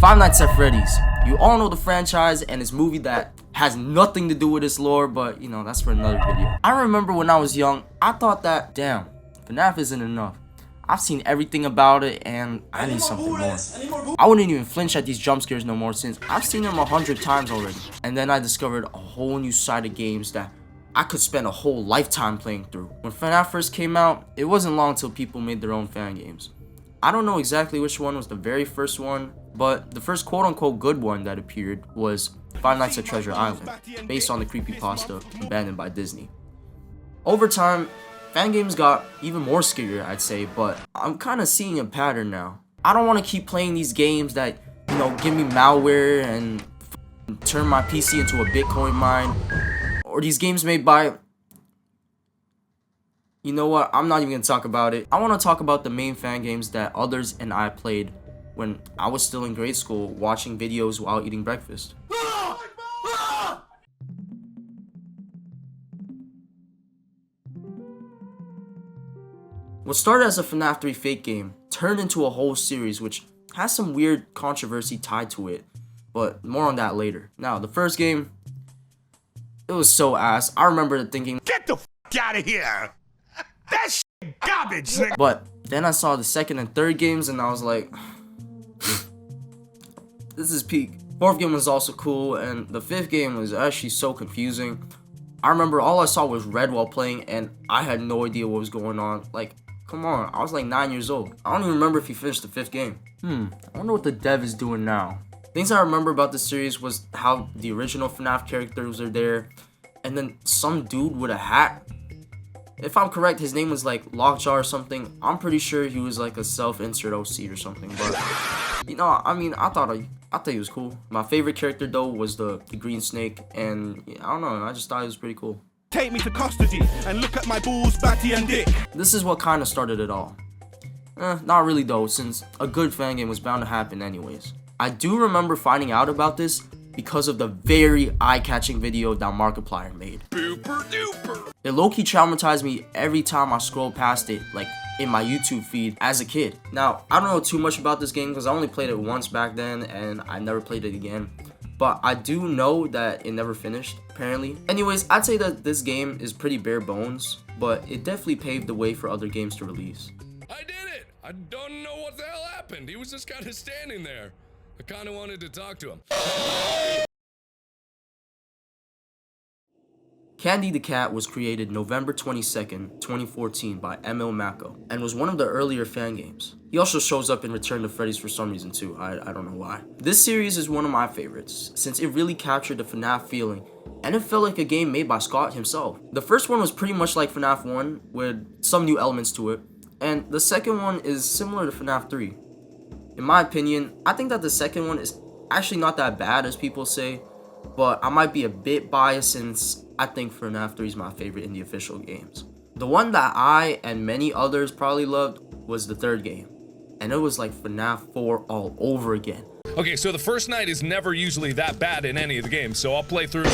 Five Nights at Freddy's. You all know the franchise and this movie that has nothing to do with its lore, but you know, that's for another video. I remember when I was young, I thought that, damn, FNAF isn't enough. I've seen everything about it and I need something more. I wouldn't even flinch at these jump scares no more since I've seen them 100 times already. And then I discovered a whole new side of games that I could spend a whole lifetime playing through. When FNAF first came out, it wasn't long till people made their own fan games. I don't know exactly which one was the very first one, but the first quote-unquote good one that appeared was Five Nights at Treasure Island, based on the creepypasta Abandoned by Disney. Over time, fan games got even more scarier, I'd say, but I'm kind of seeing a pattern now. I don't want to keep playing these games that, you know, give me malware and turn my PC into a Bitcoin mine, or these games made by... You know what, I'm not even going to talk about it. I want to talk about the main fan games that others and I played when I was still in grade school watching videos while eating breakfast. What started as a FNAF 3 fake game turned into a whole series which has some weird controversy tied to it, but more on that later. Now, the first game, it was so ass. I remember thinking, get the f out of here! That's garbage, nigga. But then I saw the second and third games and I was like, this is peak. Fourth game was also cool, and the fifth game was actually so confusing. I remember all I saw was red while playing and I had no idea what was going on. Like, come on, I was like 9 years old. I don't even remember if he finished the fifth game. I wonder what the dev is doing now. Things I remember about this series was how the original FNAF characters are there, and then some dude with a hat. If I'm correct, his name was like Lockjaw or something. I'm pretty sure he was like a self-insert OC or something, but you know, I mean, I thought he was cool. My favorite character though was the green snake, and yeah, I don't know, I just thought he was pretty cool. Take me to custody and look at my balls, batty and dick. This is what kind of started it all. Not really though, since a good fan game was bound to happen anyways. I do remember finding out about this because of the very eye-catching video that Markiplier made. Booper duper. It low-key traumatized me every time I scroll past it, like in my YouTube feed as a kid. Now, I don't know too much about this game because I only played it once back then and I never played it again. But I do know that it never finished, apparently. Anyways, I'd say that this game is pretty bare bones, but it definitely paved the way for other games to release. I did it! I don't know what the hell happened. He was just kind of standing there. I kind of wanted to talk to him. Candy the Cat was created November 22nd, 2014 by Emil Mako and was one of the earlier fan games. He also shows up in Return to Freddy's for some reason too, I don't know why. This series is one of my favorites since it really captured the FNAF feeling and it felt like a game made by Scott himself. The first one was pretty much like FNAF 1 with some new elements to it, and the second one is similar to FNAF 3. In my opinion, I think that the second one is actually not that bad as people say, but I might be a bit biased since I think FNAF 3 is my favorite in the official games. The one that I and many others probably loved was the third game, and it was like FNAF 4 all over again. Okay, so the first night is never usually that bad in any of the games, so I'll play through.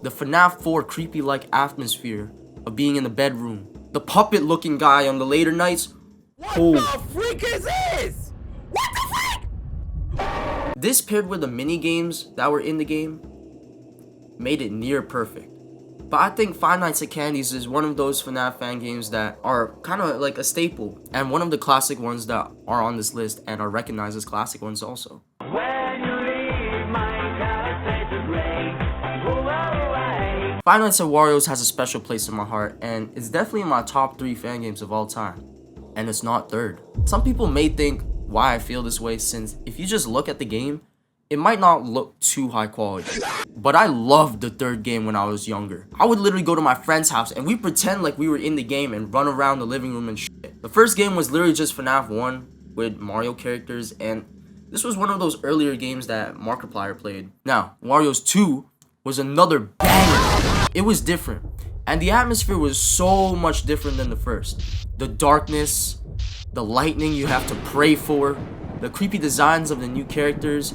The FNAF 4 creepy-like atmosphere of being in the bedroom, the puppet-looking guy on the later nights. What the freak is this? What the freak? This paired with the mini games that were in the game made it near perfect. But I think Five Nights at Candy's is one of those FNAF fan games that are kind of like a staple, and one of the classic ones that are on this list and are recognized as classic ones also. When you leave, my calculated ray, go away. Five Nights at Wario's has a special place in my heart, and it's definitely in my top 3 fan games of all time. And it's not third. Some people may think why I feel this way, since if you just look at the game, it might not look too high quality. But I loved the third game when I was younger. I would literally go to my friend's house and we pretend like we were in the game and run around the living room and shit. The first game was literally just FNAF 1 with Mario characters, and this was one of those earlier games that Markiplier played. Now, Wario's 2 was another banger. It was different, and the atmosphere was so much different than the first. The darkness, the lightning you have to pray for, the creepy designs of the new characters.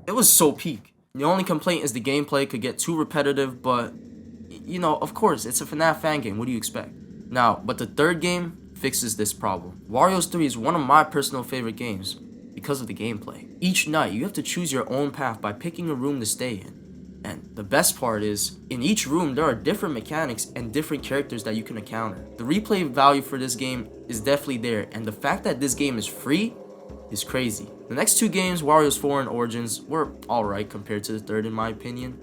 It was so peak. The only complaint is the gameplay could get too repetitive, but you know, of course, it's a FNAF fan game. What do you expect? Now, but the third game fixes this problem. Wario's 3 is one of my personal favorite games because of the gameplay. Each night, you have to choose your own path by picking a room to stay in. And the best part is, in each room, there are different mechanics and different characters that you can encounter. The replay value for this game is definitely there, and the fact that this game is free is crazy. The next 2 games, Wario's 4 and Origins, were alright compared to the third in my opinion,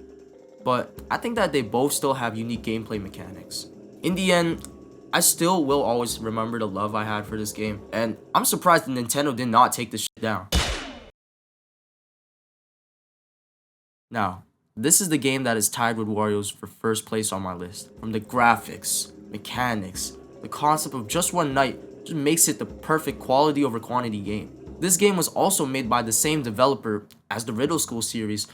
but I think that they both still have unique gameplay mechanics. In the end, I still will always remember the love I had for this game, and I'm surprised that Nintendo did not take this shit down. Now, this is the game that is tied with Wario's for first place on my list. From the graphics, mechanics, the concept of just one night just makes it the perfect quality over quantity game. This game was also made by the same developer as the Riddle School series,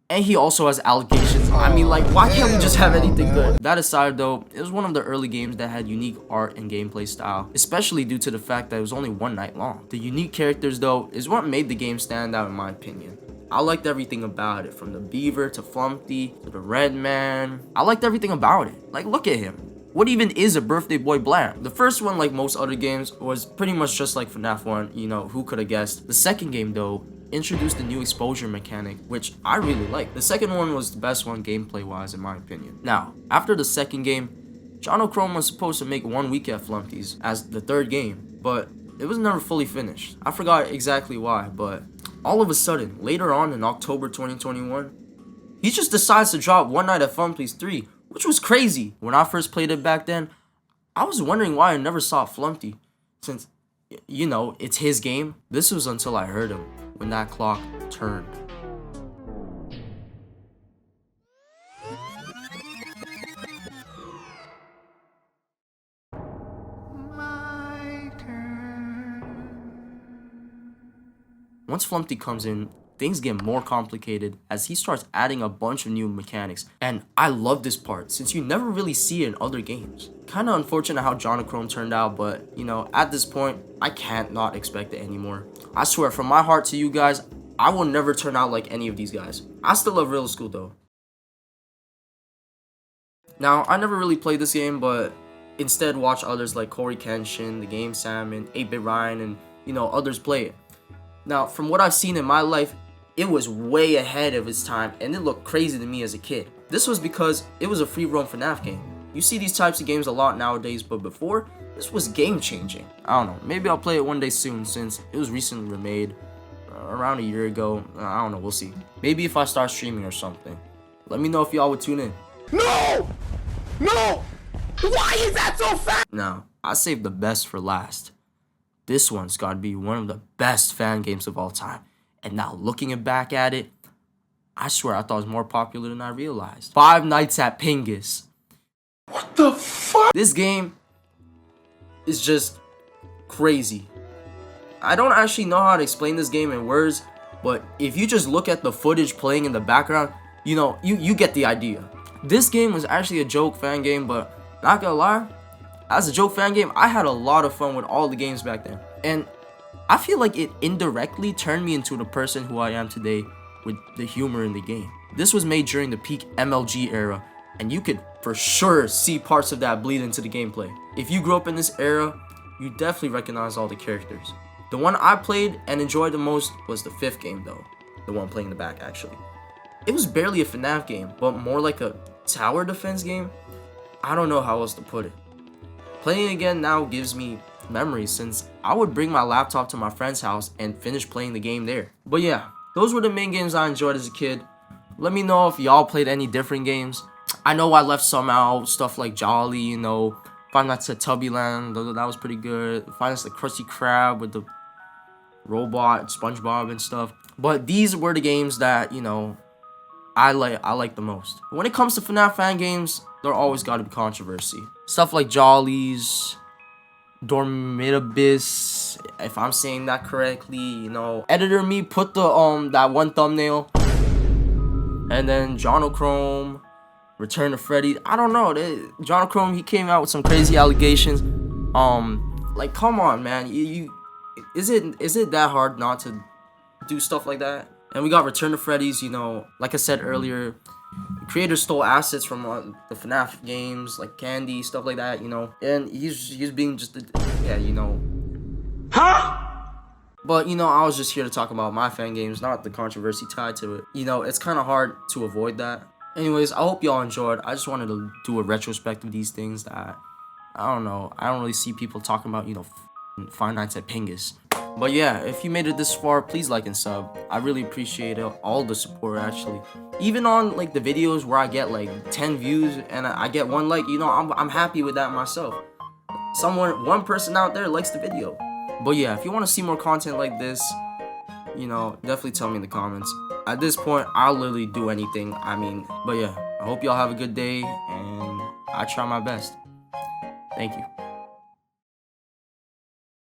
and he also has allegations. I mean, like, why can't we just have anything good? That aside though, it was one of the early games that had unique art and gameplay style, especially due to the fact that it was only one night long. The unique characters though is what made the game stand out in my opinion. I liked everything about it, from the beaver to Flumpty to the red man. I liked everything about it. Like, look at him. What even is a birthday boy Blam? The first one, like most other games, was pretty much just like FNAF 1, you know, who could have guessed. The second game though introduced a new exposure mechanic, which I really liked. The second one was the best one gameplay wise in my opinion. Now, after the second game, John O'Chrome was supposed to make 1 week at Flumpty's as the third game, but it was never fully finished. I forgot exactly why, but all of a sudden, later on in October 2021, he just decides to drop One Night at Flumpty's 3, which was crazy. When I first played it back then, I was wondering why I never saw Flumpty, since, you know, it's his game. This was until I heard him when that clock turned. Once Flumpty comes in, things get more complicated as he starts adding a bunch of new mechanics. And I love this part since you never really see it in other games. Kinda unfortunate how John O'Chrome turned out, but you know, at this point, I can't not expect it anymore. I swear, from my heart to you guys, I will never turn out like any of these guys. I still love Riddle School though. Now, I never really played this game, but instead watch others like Corey Kenshin, The Game Salmon, 8-Bit Ryan, and you know, others play it. Now, from what I've seen in my life, it was way ahead of its time, and it looked crazy to me as a kid. This was because it was a free roam FNAF game. You see these types of games a lot nowadays, but before, this was game changing. I don't know, maybe I'll play it one day soon since it was recently remade, around a year ago. I don't know, we'll see. Maybe if I start streaming or something. Let me know if y'all would tune in. No! No! Why is that so fast? Now, I saved the best for last. This one's gotta be one of the best fan games of all time. And now looking back at it, I swear I thought it was more popular than I realized. Five Nights at Pingus. What the fuck? This game is just crazy. I don't actually know how to explain this game in words, but if you just look at the footage playing in the background, you know, you get the idea. This game was actually a joke fan game, but not gonna lie, as a joke fan game, I had a lot of fun with all the games back then. And I feel like it indirectly turned me into the person who I am today with the humor in the game. This was made during the peak MLG era, and you could for sure see parts of that bleed into the gameplay. If you grew up in this era, you definitely recognize all the characters. The one I played and enjoyed the most was the 5th game though, the one playing in the back actually. It was barely a FNAF game, but more like a tower defense game. I don't know how else to put it. Playing again now gives me memories since I would bring my laptop to my friend's house and finish playing the game there. But yeah, those were the main games I enjoyed as a kid. Let me know if y'all played any different games. I know I left some out, stuff like Jolly, you know, Five Nights at Tubbyland, that was pretty good. Five Nights at Krusty Krab with the robot, SpongeBob and stuff. But these were the games that, you know, I like the most. When it comes to FNAF fan games, there always got to be controversy. Stuff like Jollies, Dormitibus, if I'm saying that correctly, you know. Editor me put the that one thumbnail, and then John O'Chrome, Return to Freddy. I don't know. John O'Chrome, he came out with some crazy allegations. Like, come on, man. Is it that hard not to do stuff like that? And we got Return to Freddy's, you know, like I said earlier, The creator stole assets from the FNAF games, like candy, stuff like that, you know. And he's being just, yeah, you know. But, you know, I was just here to talk about my fan games, not the controversy tied to it. You know, it's kind of hard to avoid that. Anyways, I hope y'all enjoyed. I just wanted to do a retrospect of these things that, I don't know, I don't really see people talking about, you know, Five Nights at Pingus. But yeah, if you made it this far, please like and sub. I really appreciate it, all the support, actually. Even on, like, the videos where I get, like, 10 views and I get 1 like, you know, I'm happy with that myself. One person out there likes the video. But yeah, if you want to see more content like this, you know, definitely tell me in the comments. At this point, I'll literally do anything. I mean, but yeah, I hope y'all have a good day, and I try my best. Thank you.